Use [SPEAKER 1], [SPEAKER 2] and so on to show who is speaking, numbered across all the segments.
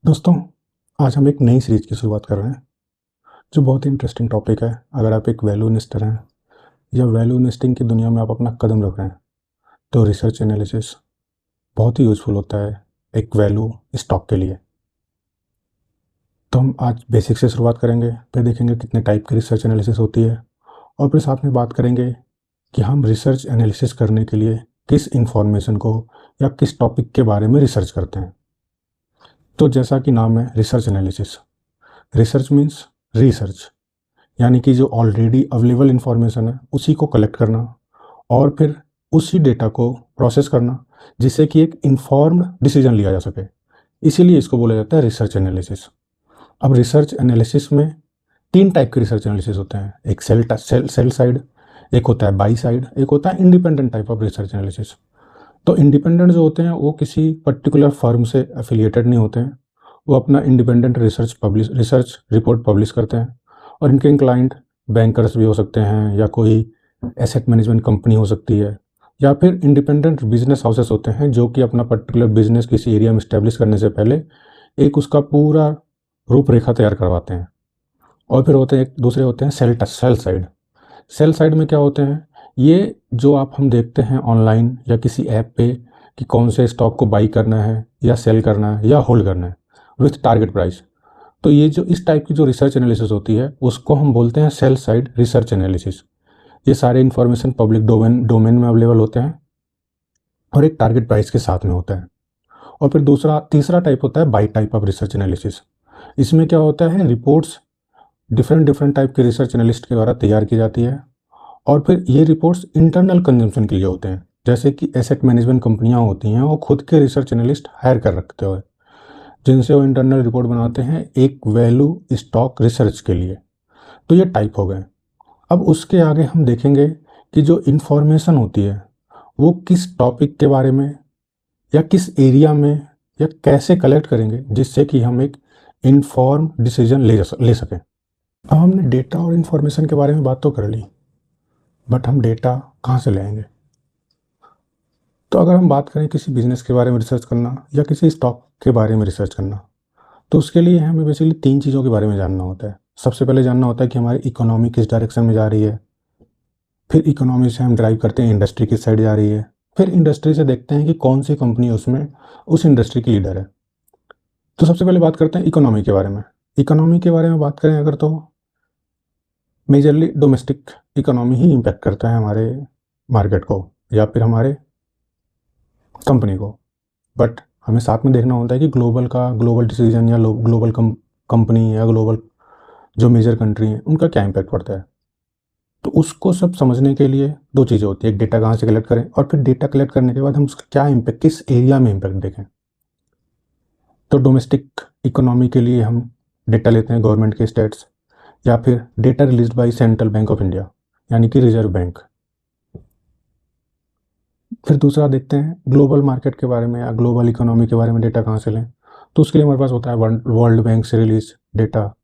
[SPEAKER 1] दोस्तों, आज हम एक नई सीरीज़ की शुरुआत कर रहे हैं, जो बहुत ही इंटरेस्टिंग टॉपिक है। अगर आप एक वैल्यू इन्वेस्टर हैं या वैल्यू इन्वेस्टिंग की दुनिया में आप अपना कदम रख रहे हैं, तो रिसर्च एनालिसिस बहुत ही यूज़फुल होता है एक वैल्यू स्टॉक के लिए। तो हम आज बेसिक से शुरुआत करेंगे, फिर देखेंगे कितने टाइप की रिसर्च एनालिसिस होती है और फिर साथ में बात करेंगे कि हम रिसर्च एनालिसिस करने के लिए किस इंफॉर्मेशन को या किस टॉपिक के बारे में रिसर्च करते हैं। तो जैसा कि नाम है research analysis, research means research, यानी कि जो ऑलरेडी अवेलेबल इन्फॉर्मेशन है उसी को कलेक्ट करना और फिर उसी डेटा को प्रोसेस करना, जिससे कि एक इन्फॉर्म्ड डिसीजन लिया जा सके। इसीलिए इसको बोला जाता है रिसर्च एनालिसिस। अब रिसर्च एनालिसिस में तीन टाइप के रिसर्च एनालिसिस होते हैं, एक सेल साइड, एक होता है बाई साइड, एक होता है independent type of research analysis. तो इंडिपेंडेंट जो होते हैं वो किसी पर्टिकुलर फर्म से एफिलिएटेड नहीं होते हैं, वो अपना इंडिपेंडेंट रिसर्च रिपोर्ट पब्लिश करते हैं और इनके क्लाइंट बैंकर्स भी हो सकते हैं या कोई एसेट मैनेजमेंट कंपनी हो सकती है या फिर इंडिपेंडेंट बिजनेस हाउसेस होते हैं जो कि अपना पर्टिकुलर बिजनेस किसी एरिया में इस्टेब्लिश करने से पहले एक उसका पूरा रूपरेखा तैयार करवाते हैं। और फिर होते हैं एक दूसरे होते हैं सेल साइड। सेल साइड में क्या होते हैं, ये जो आप हम देखते हैं ऑनलाइन या किसी ऐप पे कि कौन से स्टॉक को बाई करना है या सेल करना है या होल्ड करना है विथ टारगेट प्राइस। तो ये जो इस टाइप की जो रिसर्च एनालिसिस होती है उसको हम बोलते हैं सेल साइड रिसर्च एनालिसिस। ये सारे इन्फॉर्मेशन पब्लिक डोमेन में अवेलेबल होते हैं और एक टारगेट प्राइस के साथ में होता है। और फिर तीसरा टाइप होता है by type of research analysis. इसमें क्या होता है, रिपोर्ट्स डिफरेंट डिफरेंट टाइप के रिसर्च एनालिस्ट के द्वारा तैयार की जाती है और फिर ये रिपोर्ट्स इंटरनल कंजम्पशन के लिए होते हैं। जैसे कि एसेट मैनेजमेंट कंपनियां होती हैं वो खुद के रिसर्च एनालिस्ट हायर कर रखते हुए, जिनसे वो इंटरनल रिपोर्ट बनाते हैं एक वैल्यू स्टॉक रिसर्च के लिए। तो ये टाइप हो गए। अब उसके आगे हम देखेंगे कि जो इन्फॉर्मेशन होती है वो किस टॉपिक के बारे में या किस एरिया में या कैसे कलेक्ट करेंगे, जिससे कि हम एक इन्फॉर्म डिसीजन ले सकें। अब हमने डेटा और इन्फॉर्मेशन के बारे में बात तो कर ली, बट हम डेटा कहाँ से लाएंगे? तो अगर हम बात करें किसी बिजनेस के बारे में रिसर्च करना या किसी स्टॉक के बारे में रिसर्च करना, तो उसके लिए हमें बेसिकली तीन चीज़ों के बारे में जानना होता है। सबसे पहले जानना होता है कि हमारी इकोनॉमी किस डायरेक्शन में जा रही है, फिर इकोनॉमी से हम ड्राइव करते हैं इंडस्ट्री किस साइड जा रही है, फिर इंडस्ट्री से देखते हैं कि कौन सी कंपनी उसमें उस इंडस्ट्री की लीडर है। तो सबसे पहले बात करते हैं इकोनॉमी के बारे में। इकोनॉमी के बारे में बात करें अगर, तो मेजरली डोमेस्टिक इकोनॉमी ही इम्पैक्ट करता है हमारे मार्केट को या फिर हमारे कंपनी को। बट हमें साथ में देखना होता है कि ग्लोबल डिसीजन या ग्लोबल कंपनी या ग्लोबल जो मेजर कंट्री हैं उनका क्या इम्पैक्ट पड़ता है। तो उसको सब समझने के लिए दो चीज़ें होती है, एक डेटा कहाँ से कलेक्ट करें और फिर डेटा कलेक्ट करने के बाद हम उसका क्या इम्पैक्ट, किस एरिया में इम्पैक्ट देखें। तो डोमेस्टिक इकोनॉमी के लिए हम डेटा लेते हैं गवर्नमेंट के स्टेट्स या फिर data released by central bank of India यानी कि रिजर्व बैंक। फिर दूसरा देखते हैं ग्लोबल मार्केट के बारे में या ग्लोबल इकोनॉमी के बारे में डेटा कहाँ से लें। तो उसके लिए हमारे पास होता है वर्ल्ड बैंक से release data,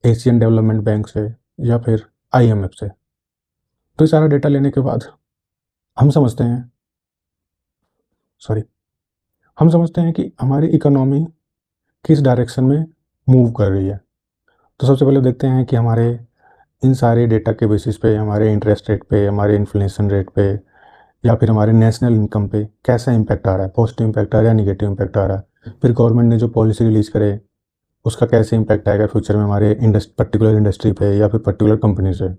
[SPEAKER 1] Asian development bank से या फिर आईएमएफ से। तो ये सारा डेटा लेने के बाद हम समझते हैं सॉरी हम समझते हैं कि हमारी इकोनॉमी किस डायरेक्शन में मूव कर रही है। तो सबसे पहले देखते हैं कि हमारे इन सारे डेटा के बेसिस पे हमारे इंटरेस्ट रेट पे, हमारे इन्फ्लेशन रेट पे या फिर हमारे नेशनल इनकम पे कैसा इम्पैक्ट आ रहा है, पॉजिटिव इम्पैक्ट आ रहा है या निगेटिव इम्पैक्ट आ रहा है। फिर गवर्नमेंट ने जो पॉलिसी रिलीज करे उसका कैसे इम्पैक्ट आएगा फ्यूचर में हमारे पर्टिकुलर इंडस्ट्री पे या फिर पर्टिकुलर कंपनी से।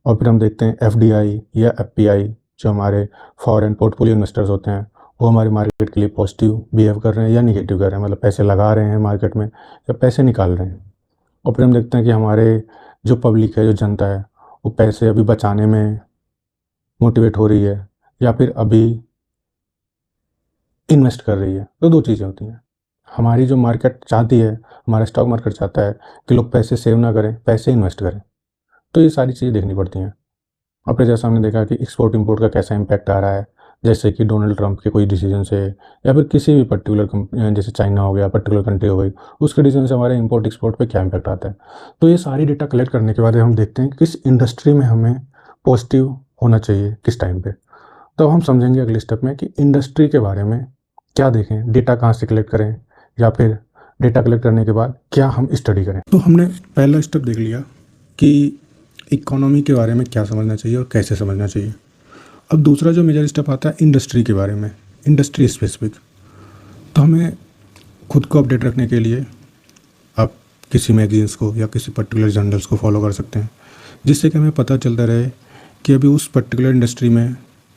[SPEAKER 1] और फिर हम देखते हैं एफडीआई या एफपीआई, जो हमारे फॉरेन पोर्टफोलियो इन्वेस्टर्स होते हैं, वो हमारे मार्केट के लिए पॉजिटिव बिहेव कर रहे हैं या निगेटिव कर रहे हैं, मतलब पैसे लगा रहे हैं मार्केट में या पैसे निकाल रहे हैं। और फिर हम देखते हैं कि हमारे जो पब्लिक है, जो जनता है, वो पैसे अभी बचाने में मोटिवेट हो रही है या फिर अभी इन्वेस्ट कर रही है। तो दो चीज़ें होती हैं, हमारी जो मार्केट चाहती है, हमारा स्टॉक मार्केट चाहता है कि लोग पैसे सेव ना करें, पैसे इन्वेस्ट करें। तो ये सारी चीज़ें देखनी पड़ती हैं। और फिर जैसा हमने देखा कि एक्सपोर्ट इंपोर्ट का कैसा इम्पैक्ट आ रहा है, जैसे कि डोनाल्ड ट्रंप के कोई डिसीजन से या फिर किसी भी पर्टिकुलर कंपनी जैसे चाइना हो गया, पर्टिकुलर कंट्री हो गई, उसके डिसीजन से हमारे इंपोर्ट एक्सपोर्ट पे क्या इम्पैक्ट आता है। तो ये सारी डेटा कलेक्ट करने के बाद हम देखते हैं कि किस इंडस्ट्री में हमें पॉजिटिव होना चाहिए किस टाइम पे। तो हम समझेंगे अगले स्टेप में कि इंडस्ट्री के बारे में क्या देखें, डेटा कहाँ से कलेक्ट करें या फिर डेटा कलेक्ट करने के बाद क्या हम स्टडी करें। तो हमने पहला स्टेप देख लिया कि इकोनॉमी के बारे में क्या समझना चाहिए और कैसे समझना चाहिए। अब दूसरा जो मेजर स्टेप आता है इंडस्ट्री के बारे में, इंडस्ट्री स्पेसिफिक। तो हमें खुद को अपडेट रखने के लिए आप किसी मैगजीन्स को या किसी पर्टिकुलर जर्नल्स को फॉलो कर सकते हैं, जिससे कि हमें पता चलता रहे कि अभी उस पर्टिकुलर इंडस्ट्री में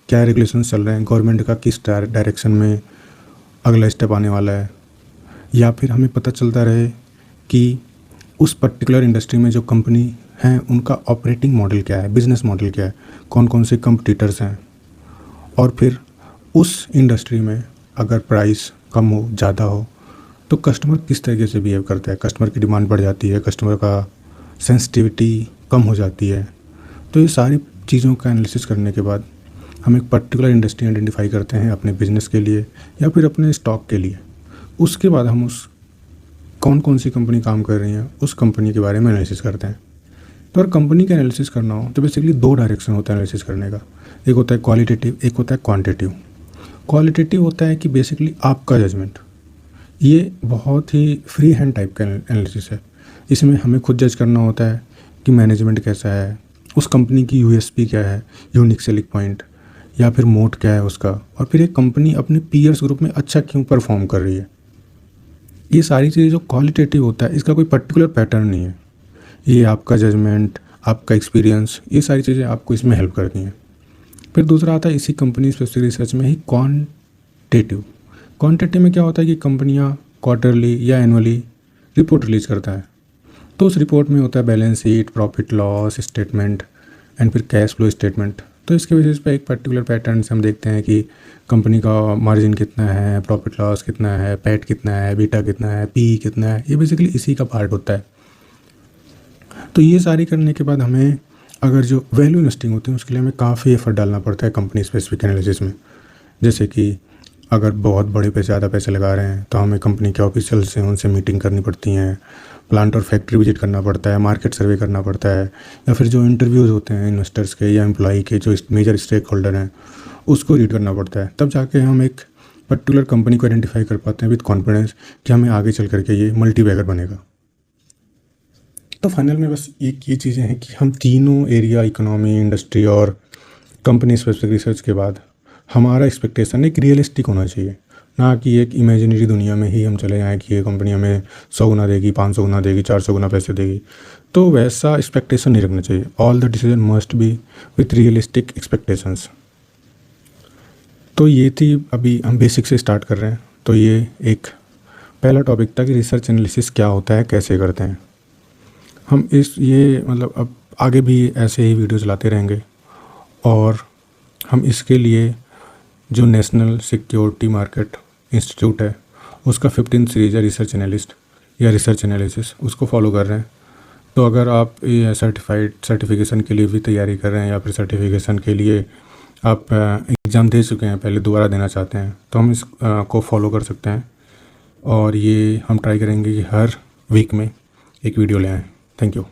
[SPEAKER 1] क्या रेगुलेशंस चल रहे हैं, गवर्नमेंट का किस डायरेक्शन में अगला स्टेप आने वाला है, या फिर हमें पता चलता रहे कि उस पर्टिकुलर इंडस्ट्री में जो कंपनी हैं उनका ऑपरेटिंग मॉडल क्या है, बिजनेस मॉडल क्या है, कौन कौन से कंपटीटर्स हैं, और फिर उस इंडस्ट्री में अगर प्राइस कम हो ज़्यादा हो तो कस्टमर किस तरीके से बिहेव करता है, कस्टमर की डिमांड बढ़ जाती है, कस्टमर का सेंसिटिविटी कम हो जाती है। तो ये सारी चीज़ों का एनालिसिस करने के बाद हम एक पर्टिकुलर इंडस्ट्री आइडेंटिफाई करते हैं अपने बिजनेस के लिए या फिर अपने स्टॉक के लिए। उसके बाद हम उस कौन कौन सी कंपनी काम कर रही हैं उस कंपनी के बारे में एनालिसिस करते हैं। तो अगर कंपनी का एनालिसिस करना हो तो बेसिकली दो डायरेक्शन होता है एनालिसिस करने का, एक होता है क्वालिटेटिव, एक होता है क्वांटिटेटिव। क्वालिटेटिव होता है कि बेसिकली आपका जजमेंट, ये बहुत ही फ्री हैंड टाइप का एनालिसिस है। इसमें हमें खुद जज करना होता है कि मैनेजमेंट कैसा है, उस कंपनी की यूएसपी क्या है, यूनिक सेलिंग पॉइंट, या फिर मोट क्या है उसका, और फिर एक कंपनी अपने पीयर्स ग्रुप में अच्छा क्यों परफॉर्म कर रही है। ये सारी चीज़ें जो क्वालिटेटिव होता है इसका कोई पर्टिकुलर पैटर्न नहीं है, ये आपका जजमेंट, आपका एक्सपीरियंस, ये सारी चीज़ें आपको इसमें हेल्प करती हैं। फिर दूसरा आता है इसी कंपनी स्पेसिफिक रिसर्च में ही क्वांटिटेटिव। क्वांटिटेटिव में क्या होता है कि कंपनियां क्वार्टरली या एनुअली रिपोर्ट रिलीज़ करता है, तो उस रिपोर्ट में होता है balance sheet, profit loss statement and फिर कैश फ्लो स्टेटमेंट। तो इसके बेसिस पे एक पर्टिकुलर पैटर्न से हम देखते हैं कि कंपनी का मार्जिन कितना है, प्रॉफिट लॉस कितना है, पैट कितना है, बीटा कितना है, पी कितना है, ये बेसिकली इसी का पार्ट होता है। तो ये सारी करने के बाद हमें अगर जो वैल्यू इन्वेस्टिंग होती है उसके लिए हमें काफ़ी एफर्ट डालना पड़ता है कंपनी स्पेसिफिक एनालिसिस में। जैसे कि अगर बहुत बड़े पे ज़्यादा पैसे लगा रहे हैं तो हमें कंपनी के ऑफिशियल से उनसे मीटिंग करनी पड़ती हैं, प्लांट और फैक्ट्री विजिट करना पड़ता है, मार्केट सर्वे करना पड़ता है, या फिर जो इंटरव्यूज़ होते हैं इन्वेस्टर्स के या एम्प्लॉई के जो मेजर स्टेक होल्डर हैं उसको रीड करना पड़ता है। तब जाके हम एक पर्टिकुलर कंपनी को आइडेंटिफाई कर पाते हैं विद कॉन्फिडेंस कि हमें आगे चल करके ये मल्टी बैगर बनेगा। तो फाइनल में बस एक ये चीज़ें हैं कि हम तीनों एरिया, इकोनॉमी, इंडस्ट्री और कंपनी स्पेसिफिक रिसर्च के बाद हमारा एक्सपेक्टेशन एक रियलिस्टिक होना चाहिए, ना कि एक इमेजिनरी दुनिया में ही हम चले जाएँ कि ये कंपनी हमें 100 गुना देगी, 500 गुना देगी, 400 गुना पैसे देगी। तो वैसा एक्सपेक्टेशन नहीं रखना चाहिए। All the decision must be with realistic expectations. तो ये थी, अभी हम बेसिक से स्टार्ट कर रहे हैं। तो ये एक पहला टॉपिक था कि रिसर्च एनालिसिस क्या होता है, कैसे करते हैं हम। मतलब अब आगे भी ऐसे ही वीडियोज़ लाते रहेंगे और हम इसके लिए जो नेशनल सिक्योरिटी मार्केट इंस्टीट्यूट है उसका 15th सीरीज है रिसर्च एनालिस्ट या रिसर्च एनालिसिस, उसको फॉलो कर रहे हैं। तो अगर आप ये सर्टिफिकेशन के लिए भी तैयारी कर रहे हैं या फिर सर्टिफिकेशन के लिए आप एग्ज़ाम दे चुके हैं, पहले दोबारा देना चाहते हैं, तो हम इस को फॉलो कर सकते हैं। और ये हम ट्राई करेंगे कि हर वीक में एक वीडियो ले आएँ। Thank you.